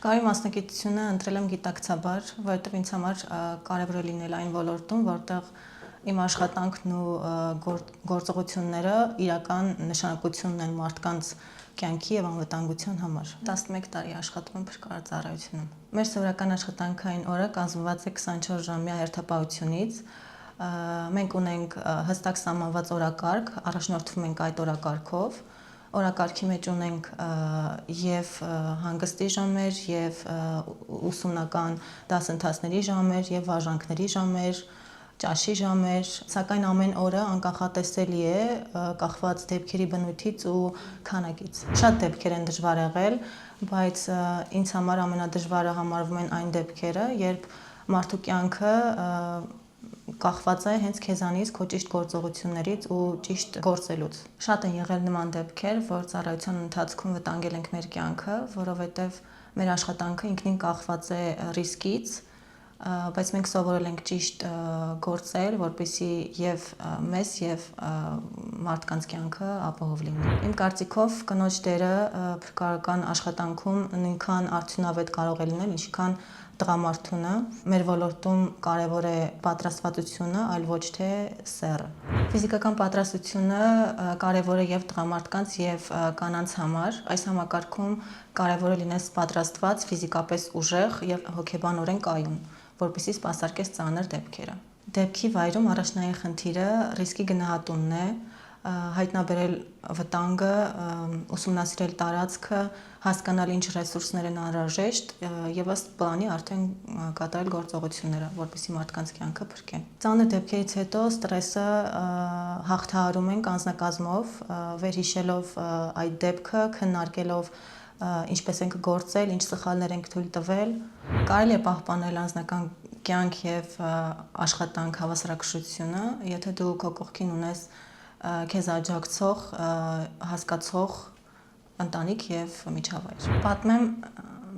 Շքարի մասնագիտությունը ընտրել եմ գիտակցաբար, որովհետև ինձ համար կարևոր է լինել այն ոլորտում, որտեղ իմ աշխատանքն ու գործողությունները իրական նշանակություն ունեն մարդկանց կյանքի եւ անվտանգության համար։ 11 տարի աշխատում եմ փրկարարծառայությունում։ Մեր սովորական աշխատանքային օրը կազմված է 24 ժամյա հերթապահությունից։ Մենք ունենք հստակ սահմանված օրակարգ, առաջնորդվում ենք այդ օրակարգով։ Օրակարգի մեջ ունենք եւ հանգստի ժամեր, եւ ուսումնական դասընթացների ժամեր, եւ վարժանքների ժամեր, ճաշի ժամեր, սակայն ամեն օրը անկախատեսելի է կախված դեպքերի բնույթից ու քանակից։ Շատ դեպքեր են դժվար եղել, բայց ինձ համար ամենադժվարը համարվում են այն դեպքերը, երբ մարդու կյանքը կախված է հենց քեզանից, քո ճիշտ գործողություններից ու ճիշտ գործելուց։ Շատ են եղել նման դեպքեր, որ ծառայության ընթացքում վտանգել ենք մեր կյանքը, որովհետև մեր աշխատանքը ինքնին կախված է ռիսկից, բայց մենք սովորել ենք ճիշտ գործել, որպեսզի եւ մեզ եւ մարդկանց կյանքը ապահով լինի։ Իմ կարծիքով կնոջ դերը փրկարարական աշխատանքում նույնքան արդյունավետ կարող է լինել, ինչքան տղամարդունը։ Մեր ոլորտում կարևոր է պատրաստվածությունը, այլ ոչ թե սեռը։ Ֆիզիկական պատրաստությունը կարևոր է եւ տղամարդկանց եւ կանանց համար։ Այս համակարգում կարևոր է լինես պատրաստված, ֆիզիկապես ուժեղ եւ հոգեբանորեն կայուն, որպեսզի սպասարկես ծանր դեպքերը։ Դեպքի վայրում առաջնային խնդիրը ռիսկի գնահատումն է, հայտնաբերել վտանգը, ուսումնասիրել տարածքը, հասկանալ ինչ ռեսուրսներ են անհրաժեշտ եւ ըստ պլանի արդեն կատարել գործողությունները, որպեսզի մարդկանց կյանքը փրկեն։ Ծանր դեպքերից հետո ստրեսը հաղթահարում ենք անձնակազմով, վերհիշելով այդ դեպքը, քննարկելով ինչպես ենք գործել, ինչ սխալներ ենք թույլ տվել։ Կարելի է պահպանել անձնական կյանք եւ աշխատանք հավասարակշռությունը, եթե դու քո կողքին ունես քեզ աջակցող, հասկացող ընտանիք եւ միջավայր։ Պատմեմ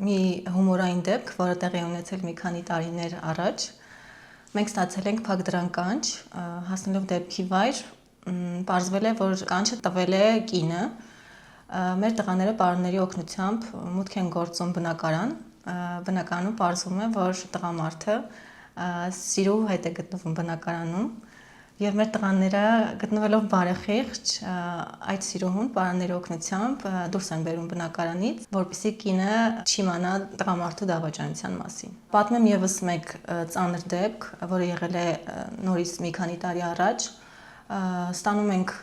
մի հումորային դեպք, որը տեղի է ունեցել մի քանի տարիներ առաջ։ Մենք ստացել ենք փակ դրանկանչ, հասնելով դեպքի վայր, պարզվել է, որ կանչը տվել է կինը։ Մեր տղաները պարոնների օգնությամբ մուտք են գործում բնակարան։ Բնակարանում պարզվում է, որ տղամարդը սիրու հետ է գտնվում բնակարանում եւ մեր տղաները գտնվելով բարեխիղճ այդ սիրուհուն պարանների օգնությամբ դուրս են բերում բնակարանից, որպեսզի կինը չիմանա տղամարդու դավաճանության մասին։ Պատմեմ եւս մեկ ծանր դեպք, որը եղել է նորից մի քանի տարի առաջ։ Ստանում ենք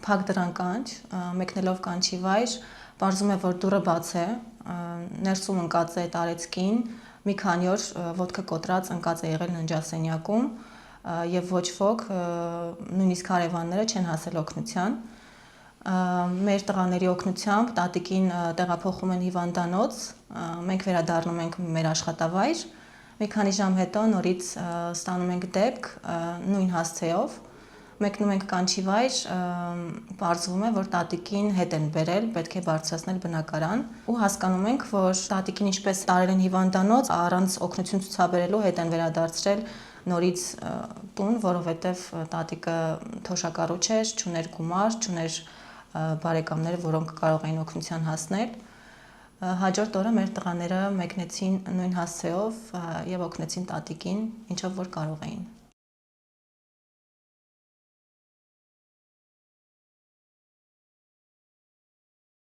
փակ դրանկանչ, մեկնելով կանչի վայր, պարզվում է, որ դուռը բաց է, ներսում ընկած է տարեցկին, մի քանի օր ոտքը կոտրած ընկած է եղել ննջասենյակում եւ ոչ ոք, նույնիսկ հարևանները չեն հասել օգնության։ Մեր տղաների օգնությամբ տատիկին տեղափոխում են հիվանդանոց, մենք վերադառնում ենք մեր աշխատավայր։ Մի քանի ժամ հետո նորից ստանում ենք դեպք նույն հասցեով։ Մեկնում ենք կանչի վայր, պարզվում է, որ տատիկին հետ են բերել, պետք է բարձրացնել բնակարան ու հասկանում ենք, որ տատիկին ինչպես տարել են հիվանդանոց, առանց օգնություն ցուցաբերելու հետ են վերադարձրել նորից տուն, որովհետև տատիկը թոշակառու չէր, չուներ գումար, չուներ բարեկամներ, որոնք կարող էին օգնության հասնել։ Հաջորդ օրը մեր տղաները մեկնեցին նույն հասցեով եւ օգնեցին տատիկին, ինչով որ կարող էին։